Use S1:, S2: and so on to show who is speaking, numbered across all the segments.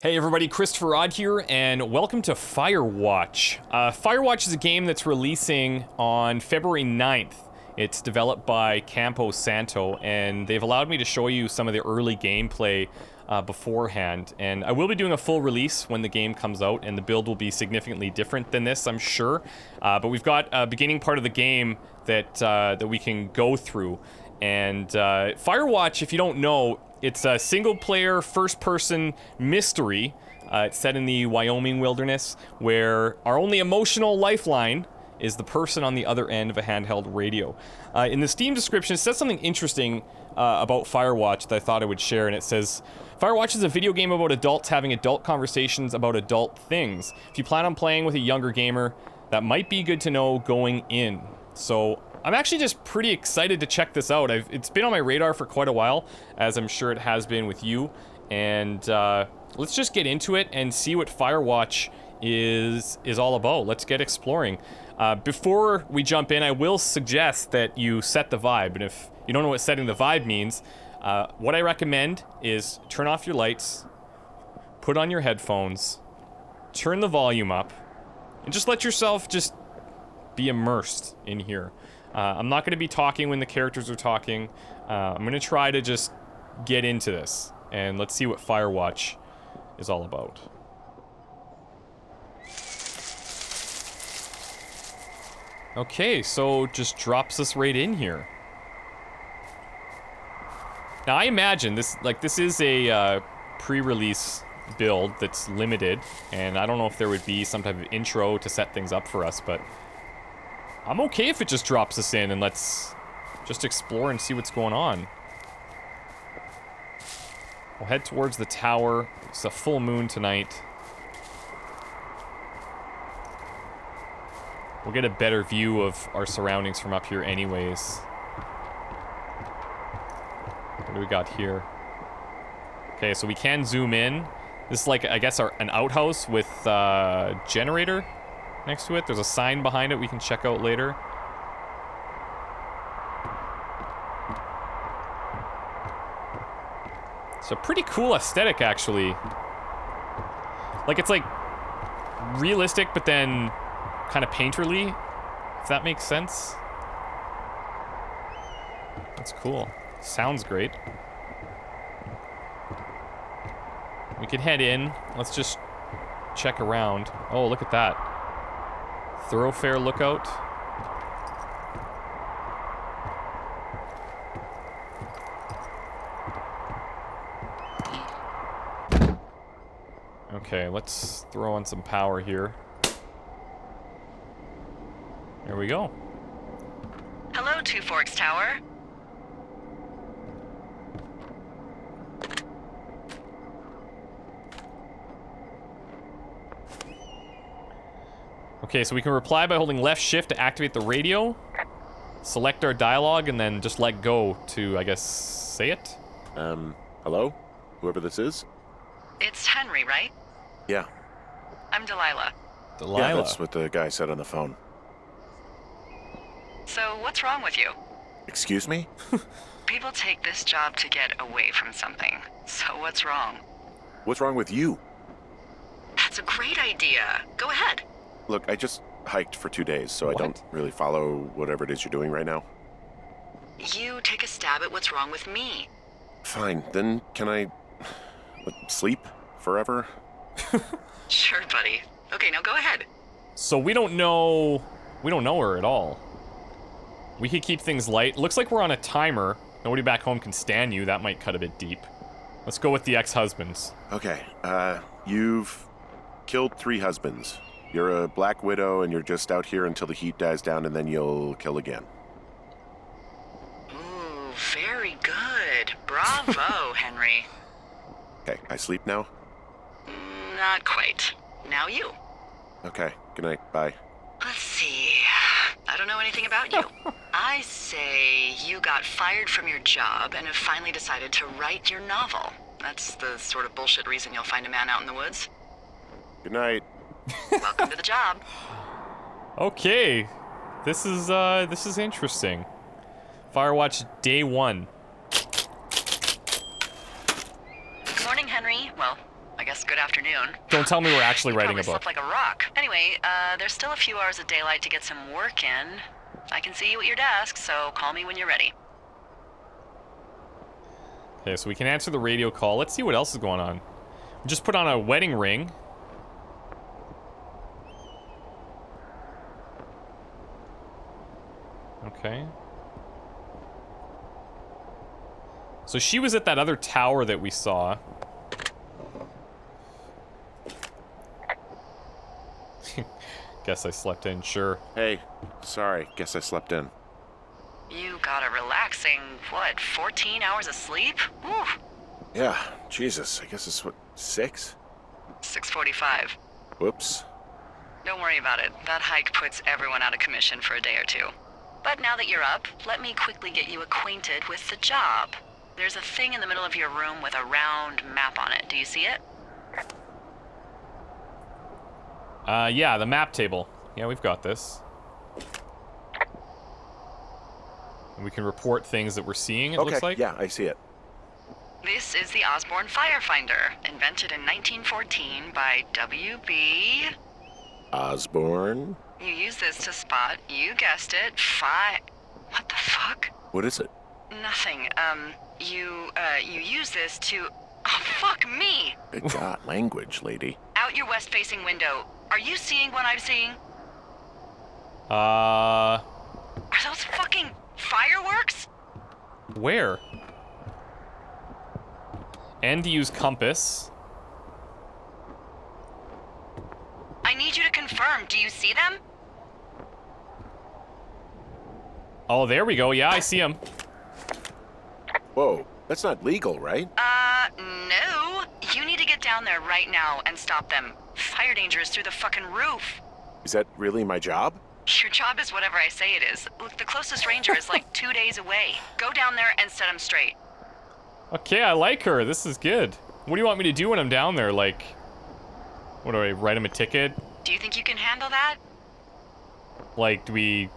S1: Hey everybody, ChristopherOdd here, and welcome to Firewatch. Firewatch is a game that's releasing on February 9th. It's developed by Campo Santo, and they've allowed me to show you some of the early gameplay beforehand. And I will be doing a full release when the game comes out, and the build will be significantly different than this, I'm sure. But we've got a beginning part of the game that we can go through. And Firewatch, if you don't know, it's a single-player, first-person mystery. It's set in the Wyoming wilderness, where our only emotional lifeline is the person on the other end of a handheld radio. In the Steam description, it says something interesting about Firewatch that I thought I would share, and it says, Firewatch is a video game about adults having adult conversations about adult things. If you plan on playing with a younger gamer, that might be good to know going in. So I'm actually just pretty excited to check this out. It's been on my radar for quite a while, as I'm sure it has been with you. And let's just get into it and see what Firewatch is all about. Let's get exploring. Before we jump in, I will suggest that you set the vibe. And if you don't know what setting the vibe means, what I recommend is turn off your lights, put on your headphones, turn the volume up, and just let yourself just be immersed in here. I'm not going to be talking when the characters are talking. I'm going to try to just get into this, and let's see what Firewatch is all about. Okay, so just drops us right in here. Now I imagine this is a pre-release build that's limited, and I don't know if there would be some type of intro to set things up for us, but I'm okay if it just drops us in and let's just explore and see what's going on. We'll head towards the tower. It's a full moon tonight. We'll get a better view of our surroundings from up here anyways. What do we got here? Okay, so we can zoom in. This is like, I guess, an outhouse with a generator next to it. There's a sign behind it we can check out later. It's a pretty cool aesthetic, actually. Like, it's like realistic, but then kind of painterly, if that makes sense. That's cool. Sounds great. We could head in. Let's just check around. Oh, look at that. Thoroughfare lookout. Okay, let's throw on some power here. There we go.
S2: Hello, Two Forks Tower.
S1: Okay, so we can reply by holding left shift to activate the radio, select our dialogue, and then just let go to, I guess, say it?
S3: Hello? Whoever this is?
S2: It's Henry, right?
S3: Yeah.
S2: I'm Delilah.
S1: Delilah.
S3: Yeah, that's what the guy said on the phone.
S2: So, what's wrong with you?
S3: Excuse me?
S2: People take this job to get away from something. So, what's wrong?
S3: What's wrong with you?
S2: That's a great idea. Go ahead.
S3: Look, I just hiked for 2 days, so
S1: What?
S3: I don't really follow whatever it is you're doing right now.
S2: You take a stab at what's wrong with me.
S3: Fine, then can I sleep forever?
S2: Sure, buddy. Okay, now go ahead.
S1: So we don't know her at all. We could keep things light. Looks like we're on a timer. Nobody back home can stand you. That might cut a bit deep. Let's go with the ex-husbands.
S3: Okay, you've killed 3 husbands. You're a black widow and you're just out here until the heat dies down and then you'll kill again.
S2: Ooh, very good. Bravo, Henry.
S3: Okay, I sleep now?
S2: Not quite. Now you.
S3: Okay, good night, bye.
S2: Let's see. I don't know anything about you. I say you got fired from your job and have finally decided to write your novel. That's the sort of bullshit reason you'll find a man out in the woods.
S3: Good night.
S2: Welcome to the job.
S1: Okay. This is interesting. Firewatch Day 1.
S2: Good morning, Henry. Well, I guess good afternoon. afternoon.
S1: Don't tell me we're actually
S2: You
S1: writing a
S2: probably
S1: book.
S2: slept like a rock. Anyway, there's still a few hours of daylight to get some work in. I can see you at your desk, so call me when you're ready.
S1: Okay, so we can answer the radio call. Let's see what else is going on. We just put on a wedding ring. Okay. So she was at that other tower that we saw. Guess I slept in, sure.
S3: Hey, sorry. Guess I slept in.
S2: You got a relaxing, 14 hours of sleep? Whew.
S3: Yeah, Jesus. I guess it's 6?
S2: 6:45.
S3: Whoops.
S2: Don't worry about it. That hike puts everyone out of commission for a day or two. But now that you're up, let me quickly get you acquainted with the job. There's a thing in the middle of your room with a round map on it. Do you see it?
S1: Yeah, the map table. Yeah, we've got this. And we can report things that we're seeing, it looks like.
S3: Yeah, I see it.
S2: This is the Osborne Firefinder, invented in 1914 by W.B.
S3: Osborne?
S2: You use this to spot, you guessed it, What the fuck?
S3: What is it?
S2: Nothing. You use this to... Oh, fuck me!
S3: Good God, language, lady.
S2: Out your west-facing window. Are you seeing what I'm seeing?
S1: Uh...
S2: Are those fucking fireworks?
S1: Where? And to use compass.
S2: I need you to confirm. Do you see them?
S1: Oh, there we go. Yeah, I see him.
S3: Whoa, that's not legal, right?
S2: No. You need to get down there right now and stop them. Fire danger is through the fucking roof.
S3: Is that really my job?
S2: Your job is whatever I say it is. Look, the closest ranger is like 2 days away. Go down there and set him straight.
S1: Okay, I like her. This is good. What do you want me to do when I'm down there? Like, what do I write him a ticket?
S2: Do you think you can handle that?
S1: Like, do we...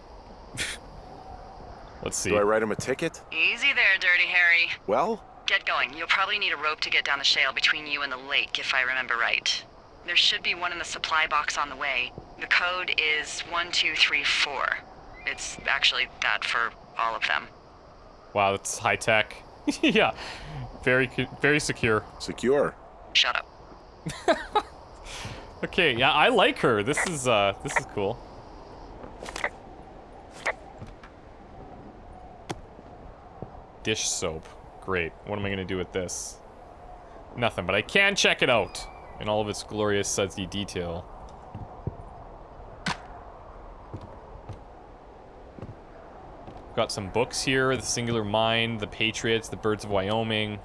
S1: Let's see.
S3: Do I write him a ticket?
S2: Easy there, Dirty Harry.
S3: Well?
S2: Get going. You'll probably need a rope to get down the shale between you and the lake, if I remember right. There should be one in the supply box on the way. The code is 1234. It's actually that for all of them.
S1: Wow, that's high tech. Yeah, very secure.
S3: Secure.
S2: Shut up.
S1: Okay, yeah, I like her. This is cool. Dish soap. Great. What am I gonna do with this? Nothing, but I can check it out in all of its glorious sudsy detail. Got some books here. The Singular Mind, The Patriots, The Birds of Wyoming.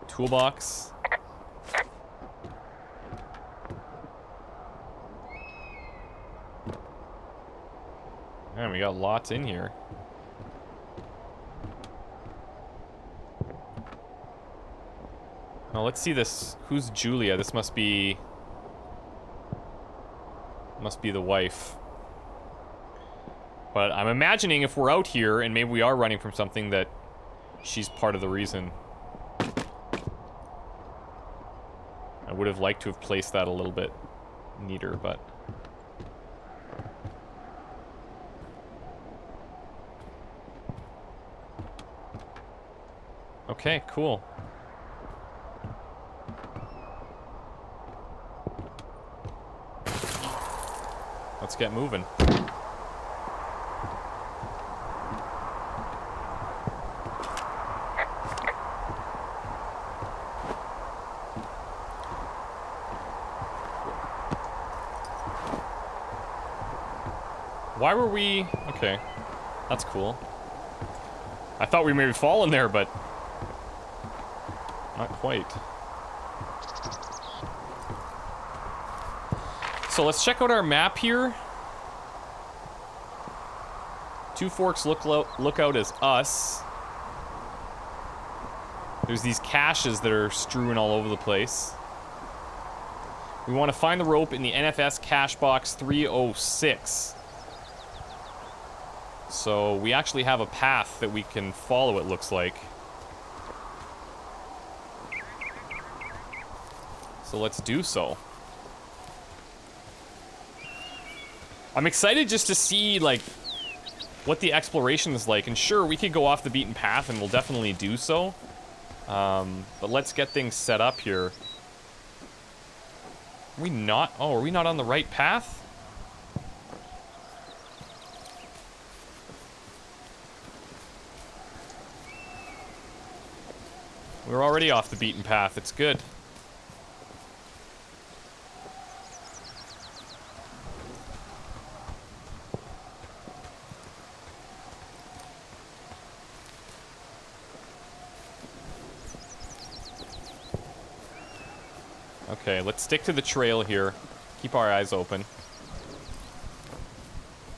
S1: Toolbox. Man, we got lots in here. Now let's see this. Who's Julia? This must be the wife. But I'm imagining if we're out here and maybe we are running from something that she's part of the reason. I would have liked to have placed that a little bit neater, but... Okay, cool. Let's get moving. Why were we... Okay. That's cool. I thought we may have fallen there, but... not quite. So let's check out our map here. Two Forks Lookout is us. There's these caches that are strewn all over the place. We want to find the rope in the NFS cache box 306. So we actually have a path that we can follow, it looks like. So let's do so. I'm excited just to see, like, what the exploration is like. And sure, we could go off the beaten path, and we'll definitely do so. But let's get things set up here. Are we not? Oh, are we not on the right path? We're already off the beaten path. It's good. Okay, let's stick to the trail here. Keep our eyes open.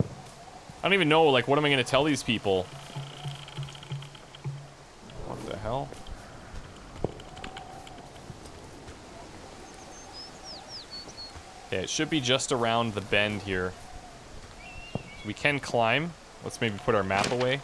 S1: I don't even know, like, what am I gonna tell these people? What the hell? Okay, it should be just around the bend here. We can climb. Let's maybe put our map away.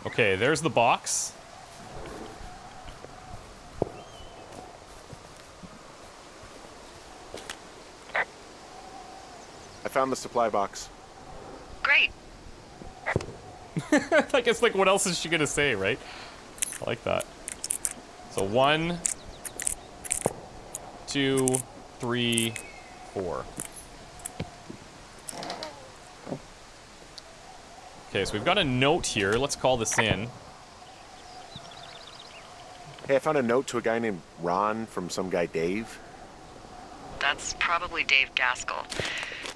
S1: Okay, there's the box.
S3: I found the supply box.
S2: Great.
S1: I guess, like, what else is she gonna say, right? I like that. So 1, 2, 3, 4. Okay, so we've got a note here. Let's call this in.
S3: Hey, I found a note to a guy named Ron from some guy Dave.
S2: That's probably Dave Gaskell.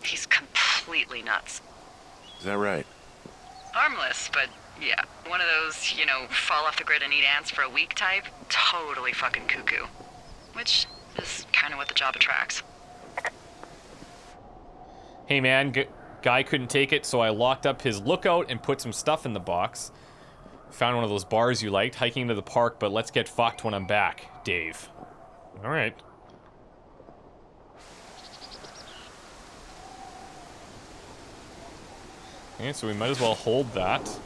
S2: He's completely nuts.
S3: Is that right?
S2: Harmless, but yeah, one of those, you know, fall off the grid and eat ants for a week type. Totally fucking cuckoo. Which is kind of what the job attracts.
S1: Hey man, guy couldn't take it, so I locked up his lookout and put some stuff in the box. Found one of those bars you liked, hiking to the park, but let's get fucked when I'm back, Dave. Alright. Okay, so we might as well hold that.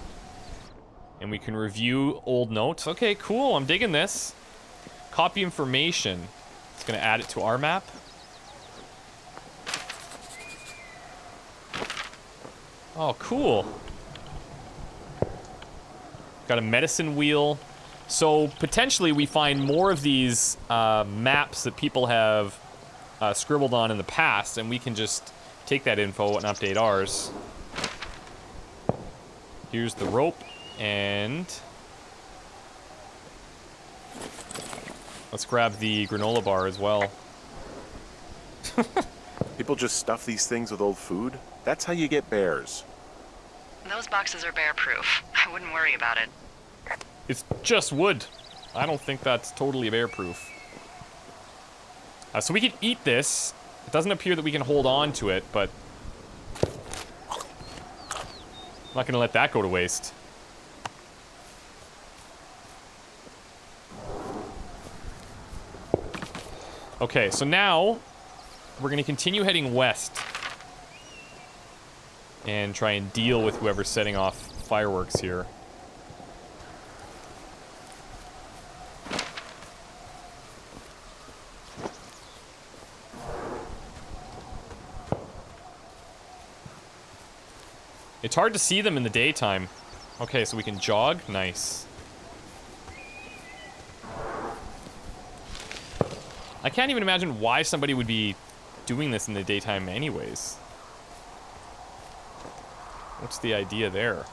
S1: And we can review old notes. Okay, cool, I'm digging this. Copy information. It's gonna add it to our map. Oh, cool. Got a medicine wheel. So, potentially we find more of these maps that people have scribbled on in the past, and we can just take that info and update ours. Here's the rope, and let's grab the granola bar as well.
S3: People just stuff these things with old food? That's how you get bears.
S2: Those boxes are bear-proof. I wouldn't worry about it.
S1: It's just wood. I don't think that's totally bear-proof. So we could eat this. It doesn't appear that we can hold on to it, but I'm not gonna let that go to waste. Okay, so now we're gonna continue heading west and try and deal with whoever's setting off fireworks here. It's hard to see them in the daytime. Okay, so we can jog. Nice. I can't even imagine why somebody would be doing this in the daytime anyways. What's the idea there?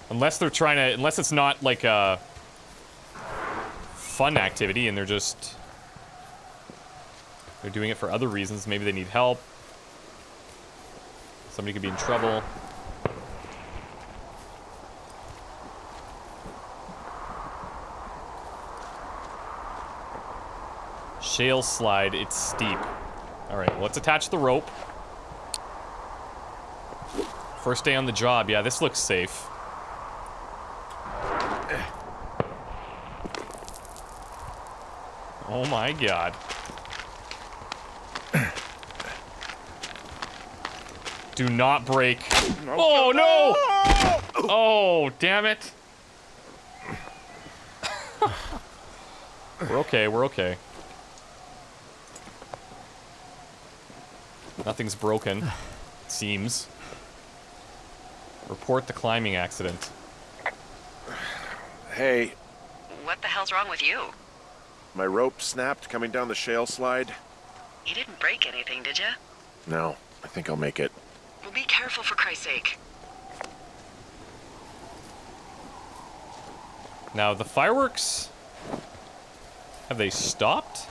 S1: Unless they're trying to, unless it's not like a fun activity and they're doing it for other reasons. Maybe they need help. Somebody could be in trouble. Shale slide, it's steep. Alright, well, let's attach the rope. First day on the job, yeah, this looks safe. Oh my god. Do not break. Oh no! Oh, damn it. We're okay, we're okay. Nothing's broken, it seems. Report the climbing accident.
S3: Hey,
S2: What the hell's wrong with you?
S3: my rope snapped coming down the shale slide.
S2: You didn't break anything, did you?
S3: No, I think I'll make it.
S2: Well, be careful for Christ's sake.
S1: Now, the fireworks... Have they stopped?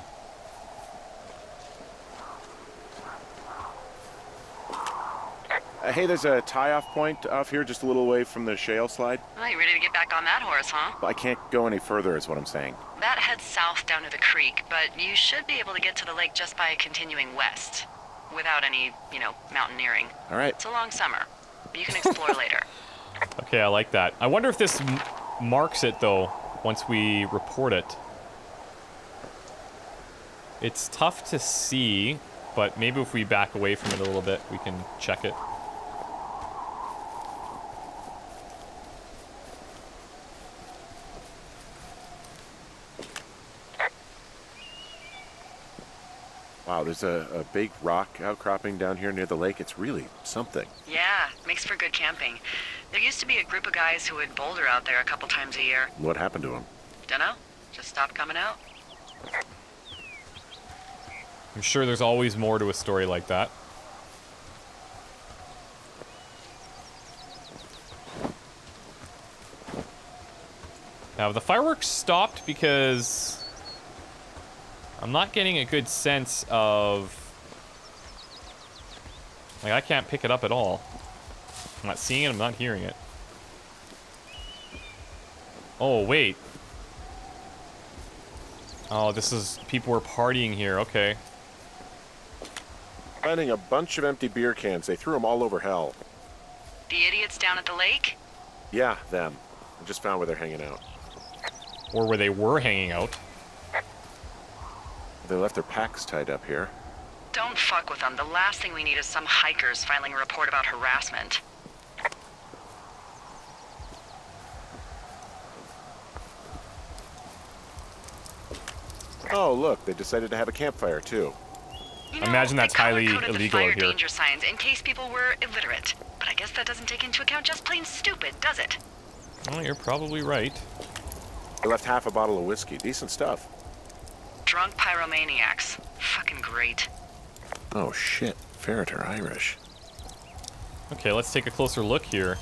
S3: Hey, there's a tie-off point off here just a little away from the shale slide.
S2: Well, you ready to get back on that horse, huh?
S3: I can't go any further is what I'm saying.
S2: That heads south down to the creek, but you should be able to get to the lake just by continuing west. Without any, mountaineering.
S3: All right.
S2: It's a long summer. You can explore later.
S1: Okay, I like that. I wonder if this marks it, though, once we report it. It's tough to see, but maybe if we back away from it a little bit, we can check it.
S3: Wow, there's a big rock outcropping down here near the lake. It's really something.
S2: Yeah, makes for good camping. There used to be a group of guys who would boulder out there a couple times a year.
S3: What happened to them?
S2: Dunno, just stopped coming out.
S1: I'm sure there's always more to a story like that. Now, the fireworks stopped because I'm not getting a good sense of... Like, I can't pick it up at all. I'm not seeing it, I'm not hearing it. Oh, wait. Oh, this is... People were partying here, okay.
S3: Finding a bunch of empty beer cans. They threw them all over hell.
S2: The idiots down at the lake?
S3: Yeah, them. I just found where they're hanging out.
S1: Or where they were hanging out.
S3: They left their packs tied up here.
S2: Don't fuck with them. The last thing we need is some hikers filing a report about harassment.
S3: Oh, look, they decided to have a campfire, too.
S1: Imagine that's highly
S2: color-coded the
S1: illegal
S2: fire
S1: out here.
S2: danger signs in case people were illiterate. But I guess that doesn't take into account just plain stupid, does it?
S1: Oh, you're probably right.
S3: They left half a bottle of whiskey. Decent stuff.
S2: Drunk pyromaniacs. Fucking great.
S3: Oh, shit. Ferret are Irish.
S1: Okay, let's take a closer look here.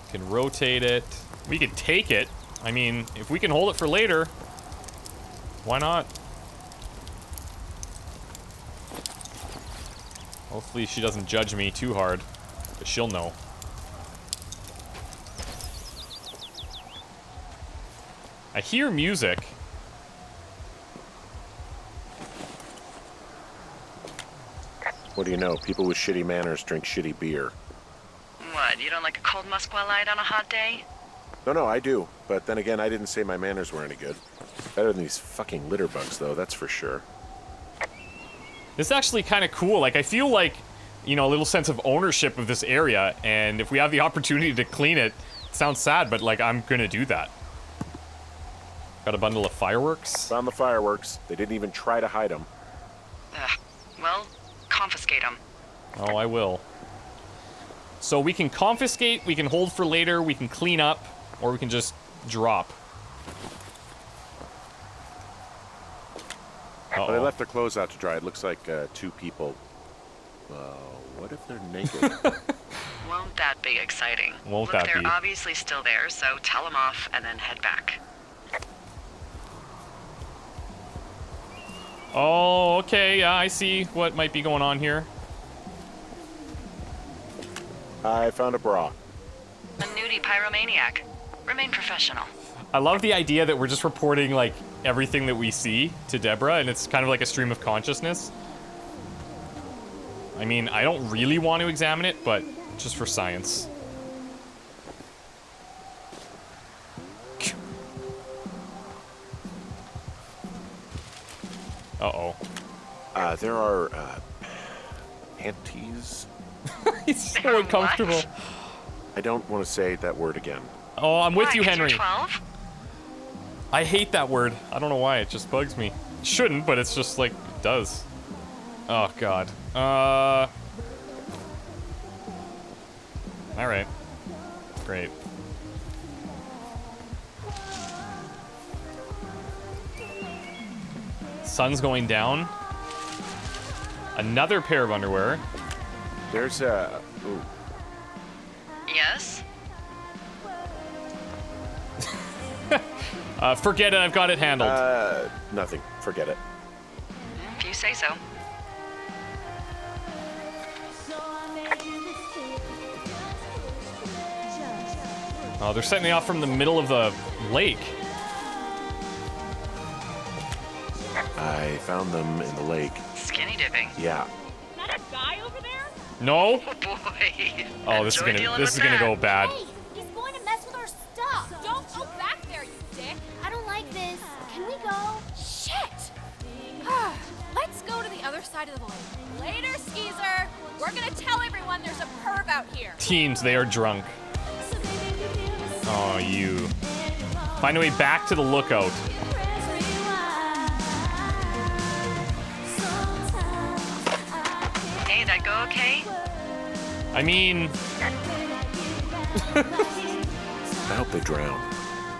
S1: We can rotate it. We can take it. I mean, if we can hold it for later, why not? Hopefully she doesn't judge me too hard, but she'll know. I hear music.
S3: What do you know? People with shitty manners drink shitty beer.
S2: What, you don't like a cold Musquat Light on a hot day?
S3: No, I do. But then again, I didn't say my manners were any good. Better than these fucking litter bugs, though, that's for sure.
S1: This is actually kind of cool. Like, I feel like, a little sense of ownership of this area, and if we have the opportunity to clean it, it sounds sad, but, like, I'm gonna do that. Got a bundle of fireworks.
S3: Found the fireworks. They didn't even try to hide them.
S2: Well, confiscate them.
S1: Oh, I will. So we can confiscate, we can hold for later, we can clean up, or we can just drop. Uh-oh.
S3: Well, they left their clothes out to dry. It looks like two people. What if they're naked?
S2: Won't that be exciting?
S1: Won't
S2: Look,
S1: that
S2: they're
S1: be?
S2: obviously still there, so tell them off and then head back.
S1: Oh, okay, yeah, I see what might be going on here.
S3: I found a bra.
S2: A nudie pyromaniac. Remain professional.
S1: I love the idea that we're just reporting, like, everything that we see to Deborah, and it's kind of like a stream of consciousness. I mean, I don't really want to examine it, but just for science. Uh-oh.
S3: There are panties.
S1: He's so uncomfortable.
S2: What?
S3: I don't want to say that word again.
S1: Oh, I'm with
S2: Why,
S1: you,
S2: 'cause
S1: Henry.
S2: You're 12?
S1: I hate that word. I don't know why. It just bugs me. It shouldn't, but it's just like, it does. Oh, God. Alright. Great. Sun's going down. Another pair of underwear.
S3: There's a... Ooh.
S2: Yes?
S1: Forget it, I've got it handled.
S3: Nothing. Forget it.
S2: If you say so.
S1: Oh, they're setting me off from the middle of the lake.
S3: I found them in the lake.
S2: Skinny dipping.
S3: Yeah.
S4: Is that a guy over there?
S1: No?
S2: Oh boy.
S1: Oh, this
S2: Enjoy
S1: is
S2: dealing
S1: this is
S2: with
S1: gonna
S2: that.
S1: go bad.
S4: Hey, he's going to mess with our stuff. Don't go back there, you dick. I don't like this. Can we go? Shit. Let's go to the other side of the lake. Later, Skeezer. We're gonna tell everyone there's a perv out here.
S1: Teens, they are drunk. Oh, you. Find a way back to the lookout.
S2: Hey, that go okay?
S1: I mean,
S3: I hope they drown.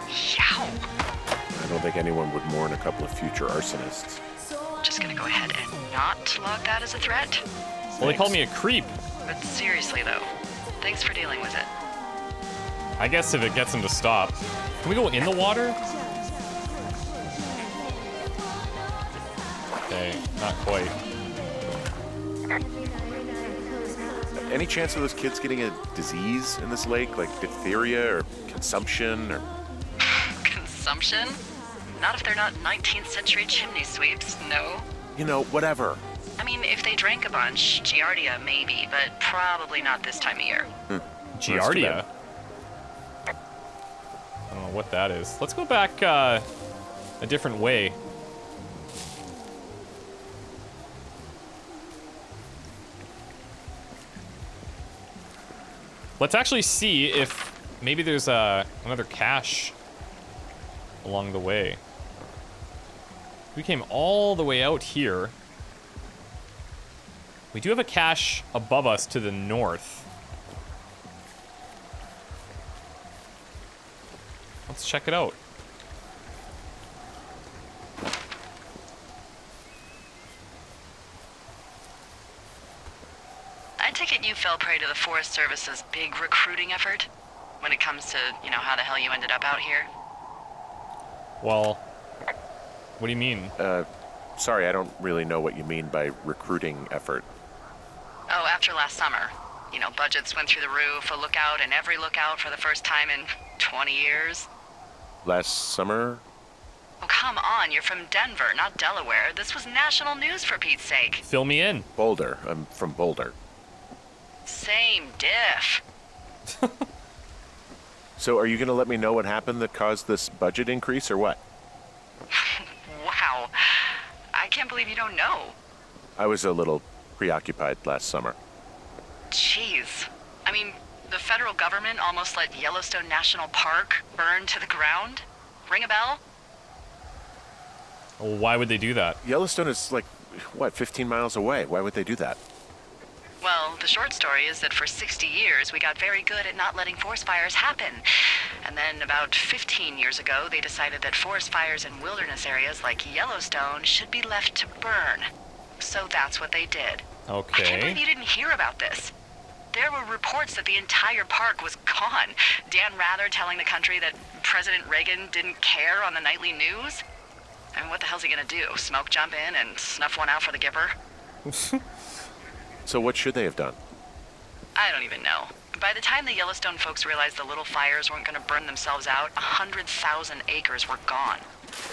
S2: Yow.
S3: I don't think anyone would mourn a couple of future arsonists.
S2: Just gonna go ahead and not log that as a threat.
S1: well, they called me a creep.
S2: But seriously though, thanks for dealing with it.
S1: I guess if it gets them to stop. Can we go in the water? Okay, not quite.
S3: Any chance of those kids getting a disease in this lake, like diphtheria or consumption or...
S2: Consumption? Not if they're not 19th century chimney sweeps, no.
S3: You know, whatever.
S2: I mean, if they drank a bunch, Giardia maybe, but probably not this time of year.
S1: Giardia? I don't know what that is. Let's go back a different way. Let's actually see if maybe there's another cache along the way. We came all the way out here. We do have a cache above us to the north. Let's check it out.
S2: I take it you fell prey to the Forest Service's big recruiting effort when it comes to, you know, how the hell you ended up out here.
S1: Well, what do you mean?
S3: Sorry, I don't really know what you mean by recruiting effort.
S2: Oh, after last summer. You know, budgets went through the roof, a lookout in every lookout for the first time in 20 years.
S3: Last summer?
S2: Oh, come on, you're from Denver, not Delaware. This was national news for Pete's sake.
S1: Fill me in.
S3: Boulder. I'm from Boulder.
S2: Same diff.
S3: So are you going to let me know what happened that caused this budget increase or what?
S2: Wow. I can't believe you don't know.
S3: I was a little preoccupied last summer.
S2: Jeez. I mean, the federal government almost let Yellowstone National Park burn to the ground? Ring a bell?
S1: Why would they do that?
S3: Yellowstone is like, what, 15 miles away? Why would they do that?
S2: Well, the short story is that for 60 years, we got very good at not letting forest fires happen. And then about 15 years ago, they decided that forest fires in wilderness areas like Yellowstone should be left to burn. So that's what they did. I can't
S1: Okay.
S2: believe you didn't hear about this. There were reports that the entire park was gone. Dan Rather telling the country that President Reagan didn't care on the nightly news. I mean, what the hell's he gonna do? Smoke jump in and snuff one out for the Gipper?
S3: So what should they have done?
S2: I don't even know. By the time the Yellowstone folks realized the little fires weren't gonna burn themselves out, 100,000 acres were gone.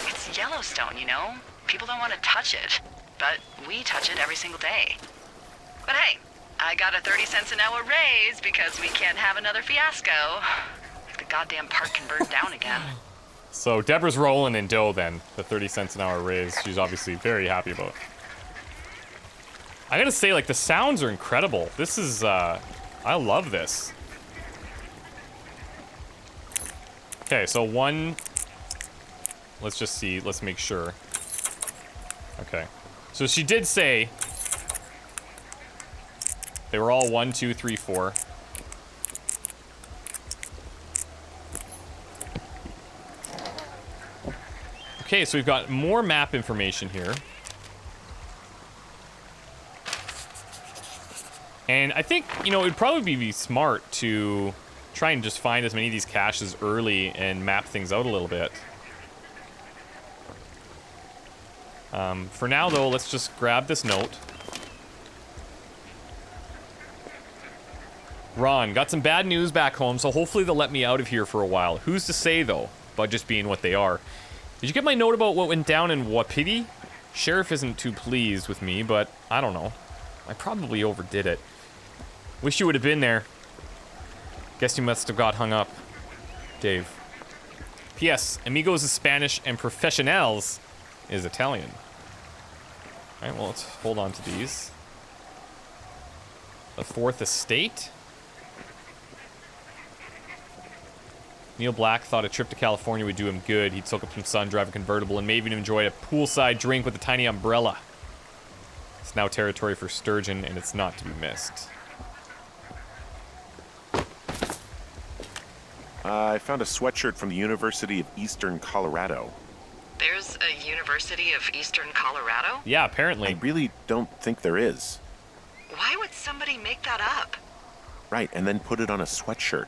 S2: It's Yellowstone, you know? People don't want to touch it. But we touch it every single day. But hey, I got a 30 cents an hour raise because we can't have another fiasco. Like the goddamn park can burn down again.
S1: So Deborah's rolling in dough then, the 30 cents an hour raise. She's obviously very happy about. I gotta say, like, the sounds are incredible. This is, I love this. Okay, so one, let's just see, let's make sure. Okay, so she did say they were all 1, 2, 3, 4. Okay, so we've got more map information here. And I think, you know, it'd probably be smart to try and just find as many of these caches early and map things out a little bit. For now, though, let's just grab this note. Ron, got some bad news back home, so hopefully they'll let me out of here for a while. Who's to say, though, budgets being what they are. Did you get my note about what went down in Wapiti? Sheriff isn't too pleased with me, but I don't know. I probably overdid it. Wish you would have been there. Guess you must have got hung up. Dave. P.S. Amigos is Spanish and Professionals is Italian. Alright, well, let's hold on to these. The Fourth Estate. Neil Black thought a trip to California would do him good. He'd soak up some sun, drive a convertible, and maybe even enjoy a poolside drink with a tiny umbrella. It's now territory for sturgeon, and it's not to be missed.
S3: I found a sweatshirt from the University of Eastern Colorado.
S2: There's a University of Eastern Colorado?
S1: Yeah, apparently.
S3: I really don't think there is.
S2: Why would somebody make that up?
S3: Right, and then put it on a sweatshirt.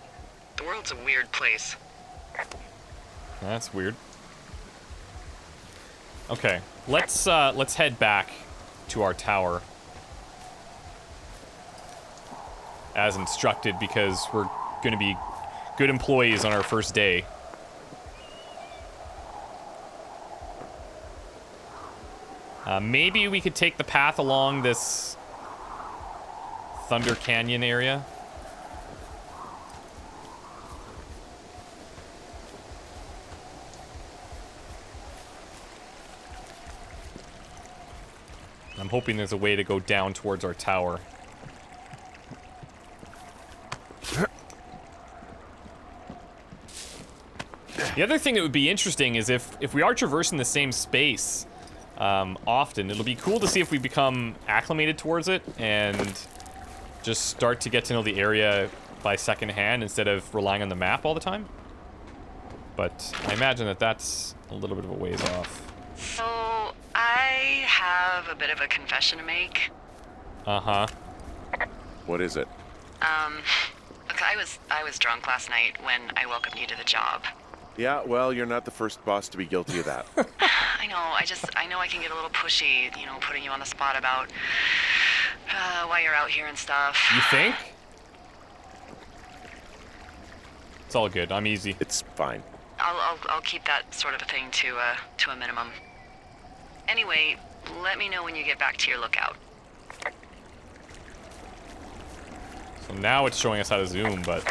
S2: The world's a weird place.
S1: That's weird. Okay, let's head back to our tower as instructed, because we're going to be good employees on our first day. Maybe we could take the path along this Thunder Canyon area. I'm hoping there's a way to go down towards our tower. The other thing that would be interesting is if we are traversing the same space often, it'll be cool to see if we become acclimated towards it and just start to get to know the area by second hand instead of relying on the map all the time. But I imagine that that's a little bit of a ways off.
S2: So, I have a bit of a confession to make.
S1: Uh-huh.
S3: What is it?
S2: Look, I was drunk last night when I welcomed you to the job.
S3: Yeah, well, you're not the first boss to be guilty of that.
S2: I know, I know I can get a little pushy, you know, putting you on the spot about why you're out here and stuff.
S1: You think? It's all good. I'm easy.
S3: It's fine.
S2: I'll keep that sort of a thing to a minimum. Anyway, let me know when you get back to your lookout.
S1: So now it's showing us how to zoom, but...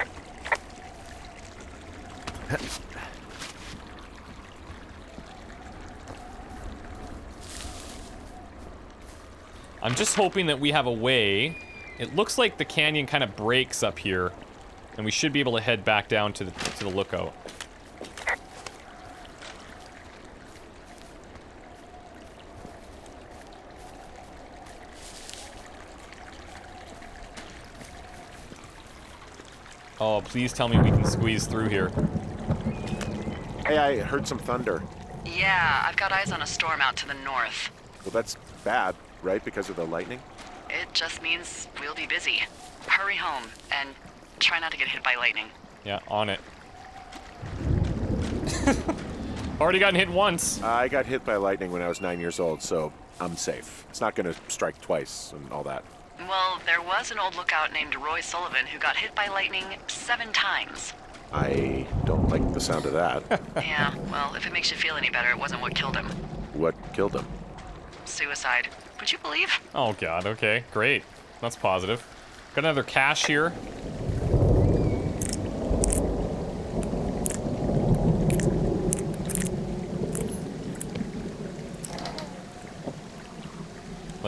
S1: I'm just hoping that we have a way. It looks like the canyon kind of breaks up here, and we should be able to head back down to the lookout. Oh, please tell me we can squeeze through here.
S3: Hey, I heard some thunder.
S2: Yeah, I've got eyes on a storm out to the north.
S3: Well, that's bad, right? Because of the lightning?
S2: It just means we'll be busy. Hurry home, and try not to get hit by lightning.
S1: Yeah, on it. Already gotten hit once.
S3: I got hit by lightning when I was 9 years old, so I'm safe. It's not gonna strike twice and all that.
S2: Well, there was an old lookout named Roy Sullivan who got hit by lightning 7 times.
S3: I don't like the sound of that.
S2: Yeah, well, if it makes you feel any better, it wasn't what killed him.
S3: What killed him?
S2: Suicide. Would you believe?
S1: Oh god, okay, great. That's positive. Got another cache here.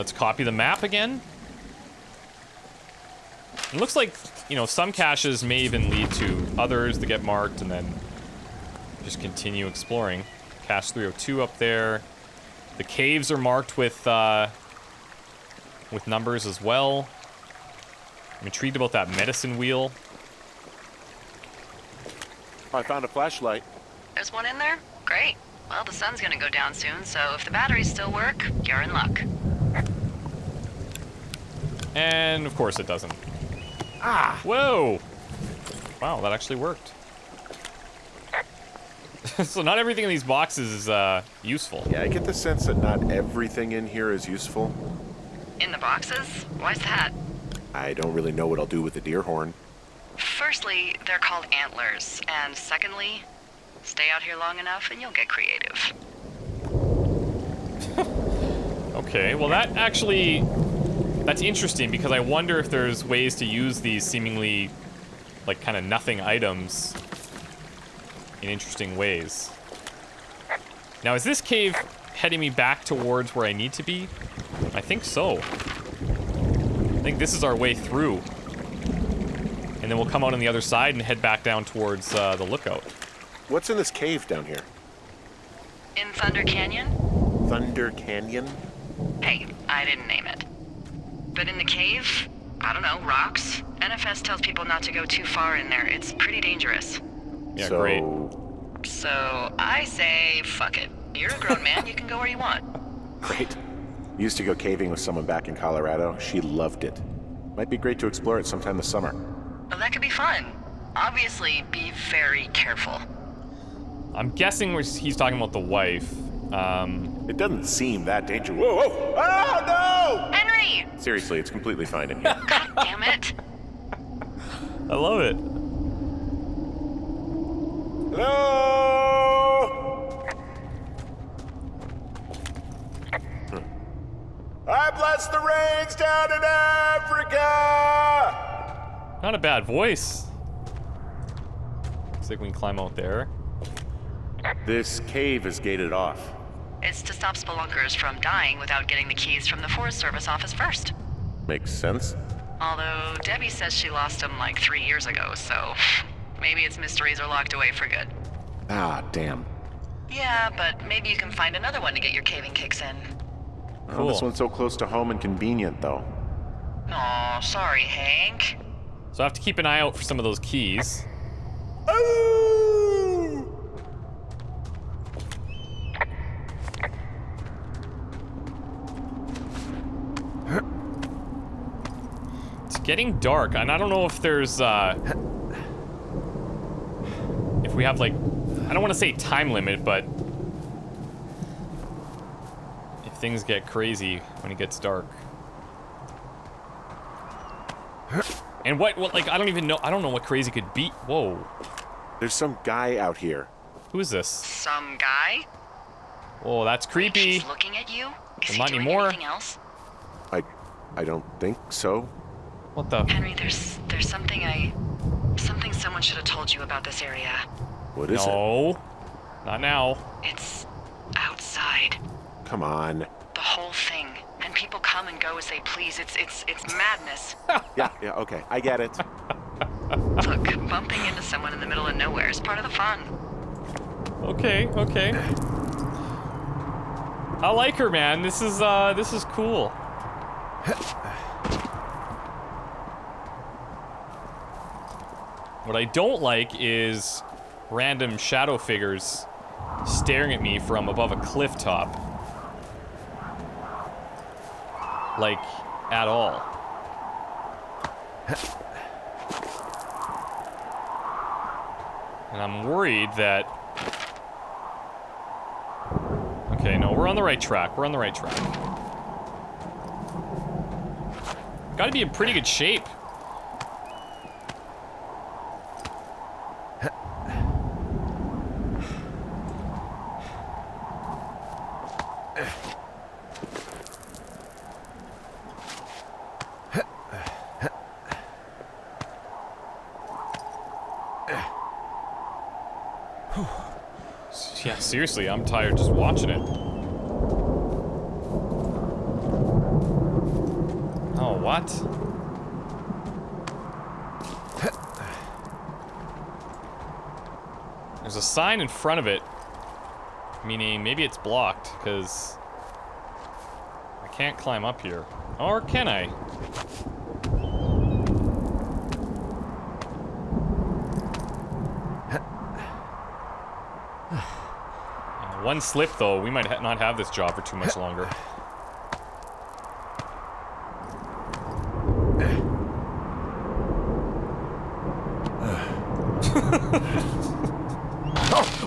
S1: let's copy the map again. It looks like, you know, some caches may even lead to others that get marked and then just continue exploring. Cache 302 up there. The caves are marked with numbers as well. I'm intrigued about that medicine wheel.
S3: I found a flashlight.
S2: There's one in there? Great. Well, the sun's gonna go down soon, so if the batteries still work, you're in luck.
S1: And of course it doesn't. Ah! Whoa! Wow, that actually worked. So not everything in these boxes is useful.
S3: Yeah, I get the sense that not everything in here is useful.
S2: In the boxes? Why's that?
S3: I don't really know what I'll do with the deer horn.
S2: Firstly, they're called antlers, and secondly, stay out here long enough and you'll get creative.
S1: Okay, well that's interesting because I wonder if there's ways to use these seemingly like kind of nothing items in interesting ways. Now, is this cave heading me back towards where I need to be? I think so. I think this is our way through. And then we'll come out on the other side and head back down towards the lookout.
S3: What's in this cave down here?
S2: In Thunder Canyon?
S3: Thunder Canyon?
S2: Hey, I didn't name it. But in the cave, I don't know, rocks. NFS tells people not to go too far in there. It's pretty dangerous.
S1: Yeah,
S3: So,
S1: great.
S2: So I say, fuck it. You're a grown man, you can go where you want.
S3: Great. Used to go caving with someone back in Colorado. She loved it. Might be great to explore it sometime this summer.
S2: Well, that could be fun. Obviously, be very careful.
S1: I'm guessing he's talking about the wife.
S3: It doesn't seem that dangerous. Whoa, whoa! Oh, no!
S2: Henry!
S3: Seriously, it's completely fine in here.
S2: God damn it.
S1: I love it.
S3: Hello? I bless the rains down in Africa!
S1: Not a bad voice. Looks like we can climb out there.
S3: This cave is gated off.
S2: It's to stop spelunkers from dying without getting the keys from the Forest Service office first.
S3: Makes sense.
S2: Although Debbie says she lost them like 3 years ago, so maybe its mysteries are locked away for good.
S3: Ah, damn.
S2: Yeah, but maybe you can find another one to get your caving kicks in.
S3: Oh, this
S1: Cool.
S3: one's so close to home and convenient, though.
S2: Aw, sorry, Hank.
S1: So I have to keep an eye out for some of those keys. It's getting dark, and I don't know if there's, if we have, like, I don't want to say time limit, but if things get crazy when it gets dark. And what, like, I don't even know, I don't know what crazy could be. Whoa.
S3: There's some guy out here.
S1: Who is this?
S2: Some guy?
S1: Oh, that's creepy.
S2: He's looking at you? Is
S1: Well,
S2: he
S1: not
S2: doing
S1: anymore.
S2: anything else?
S3: I don't think so.
S1: What the?
S2: Henry, there's something someone should have told you about this area.
S3: What is it?
S1: No. Not now.
S2: It's outside.
S3: Come on.
S2: The whole thing. And people come and go as they please. It's madness.
S3: Yeah, okay. I get it.
S2: Look, bumping into someone in the middle of nowhere is part of the fun.
S1: Okay, okay. I like her, man. This is cool. What I don't like is random shadow figures staring at me from above a cliff top. Like, at all. And I'm worried that... Okay, no, we're on the right track. We're on the right track. Gotta be in pretty good shape. Yeah, seriously, I'm tired just watching it. what? There's a sign in front of it, meaning maybe it's blocked, because I can't climb up here. Or can I? One slip, though, we might not have this job for too much longer.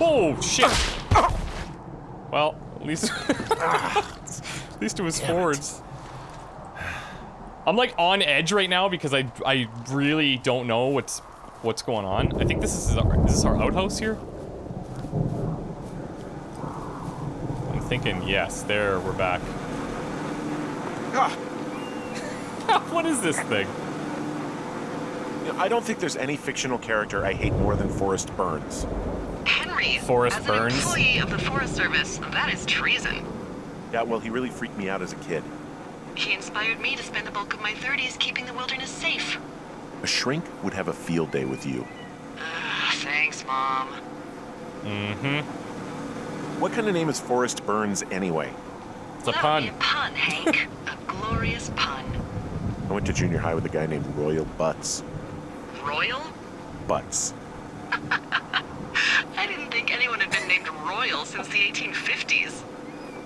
S1: Oh, shit! Well, at least... at least it was forwards. I'm, like, on edge right now because I really don't know what's going on. I think this is our outhouse here? Thinking, yes, there, we're back. What is this thing?
S3: I don't think there's any fictional character I hate more than Forrest Burns.
S2: Henry,
S1: Forrest
S2: as
S1: Burns?
S2: an employee of the Forest Service, that is treason.
S3: Yeah, well, he really freaked me out as a kid.
S2: He inspired me to spend the bulk of my 30s keeping the wilderness safe.
S3: A shrink would have a field day with you.
S2: Thanks, Mom.
S1: Mm-hmm.
S3: What kind of name is Forrest Burns anyway?
S1: It's a
S2: That
S1: pun.
S2: would be a pun, Hank. A glorious pun.
S3: I went to junior high with a guy named Royal Butts.
S2: Royal?
S3: Butts.
S2: I didn't think anyone had been named Royal since the 1850s.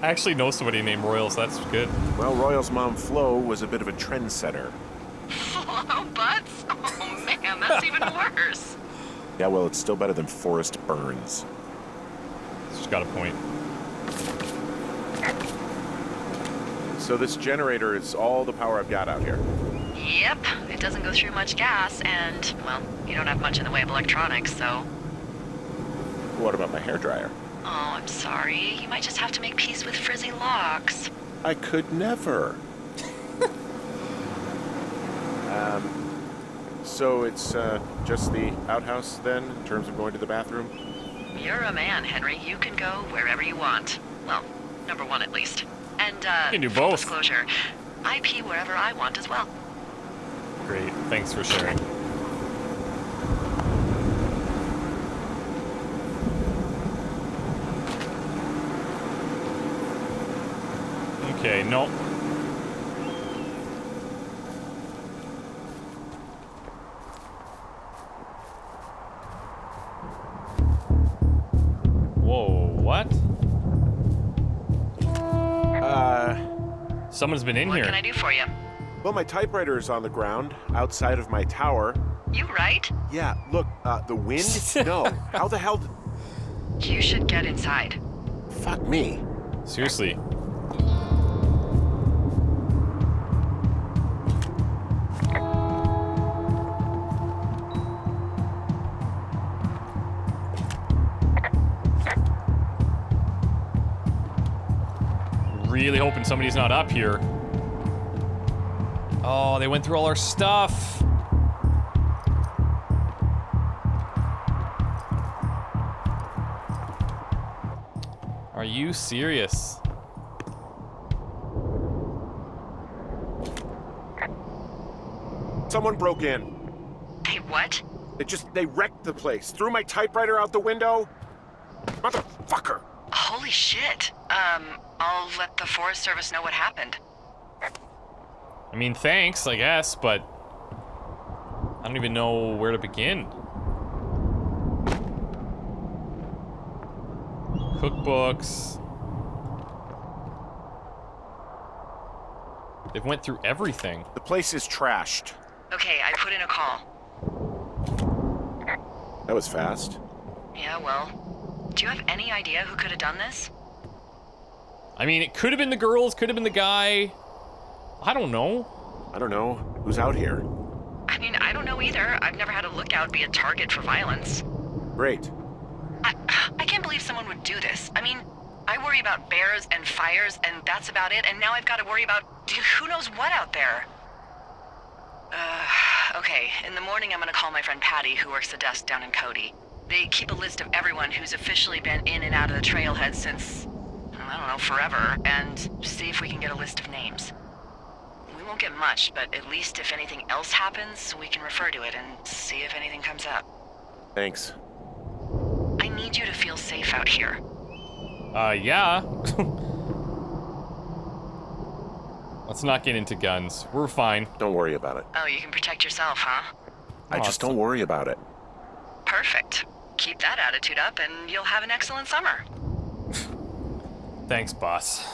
S1: I actually know somebody named Royal, so that's good.
S3: Well, Royal's mom, Flo, was a bit of a trendsetter.
S2: Flo Butts? Oh man, that's even worse.
S3: Yeah, well, it's still better than Forrest Burns.
S1: She's got a point.
S3: So this generator is all the power I've got out here.
S2: Yep, it doesn't go through much gas, and, well, you don't have much in the way of electronics, so...
S3: What about my hairdryer?
S2: Oh, I'm sorry. You might just have to make peace with frizzy locks.
S3: I could never. So it's just the outhouse then, in terms of going to the bathroom?
S2: You're a man, Henry. You can go wherever you want. Well, number one at least. And,
S1: You can do
S2: full
S1: both.
S2: disclosure, I pee wherever I want as well.
S1: Great, thanks for sharing. Okay, no. Whoa, what? Someone's been in
S2: What
S1: here.
S2: can I do for you?
S3: Well, my typewriter is on the ground, outside of my tower.
S2: You right?
S3: Yeah, look, the wind? No. How the hell
S2: You should get inside.
S3: Fuck me.
S1: Seriously. Really hoping somebody's not up here. Oh, they went through all our stuff. Are you serious?
S3: Someone broke in.
S2: Hey, what?
S3: They wrecked the place. Threw my typewriter out the window. Motherfucker.
S2: Holy shit. I'll let the Forest Service know what happened.
S1: I mean, thanks, I guess, but I don't even know where to begin. Cookbooks. They've went through everything.
S3: The place is trashed.
S2: Okay, I put in a call.
S3: That was fast.
S2: Yeah, well, do you have any idea who could have done this?
S1: I mean, it could have been the girls, could have been the guy. I don't know.
S3: I don't know. Who's out here?
S2: I mean, I don't know either. I've never had a lookout be a target for violence.
S3: Great.
S2: I can't believe someone would do this. I mean, I worry about bears and fires, and that's about it, and now I've got to worry about who knows what out there. Okay, in the morning I'm gonna call my friend Patty, who works the desk down in Cody. They keep a list of everyone who's officially been in and out of the trailhead since, I don't know, forever, and see if we can get a list of names. We won't get much, but at least if anything else happens, we can refer to it and see if anything comes up.
S3: Thanks.
S2: I need you to feel safe out here.
S1: Yeah. Let's not get into guns. We're fine.
S3: Don't worry about it.
S2: Oh, you can protect yourself, huh?
S3: I just don't worry about it.
S2: Perfect. Keep that attitude up and you'll have an excellent summer.
S1: Thanks, boss.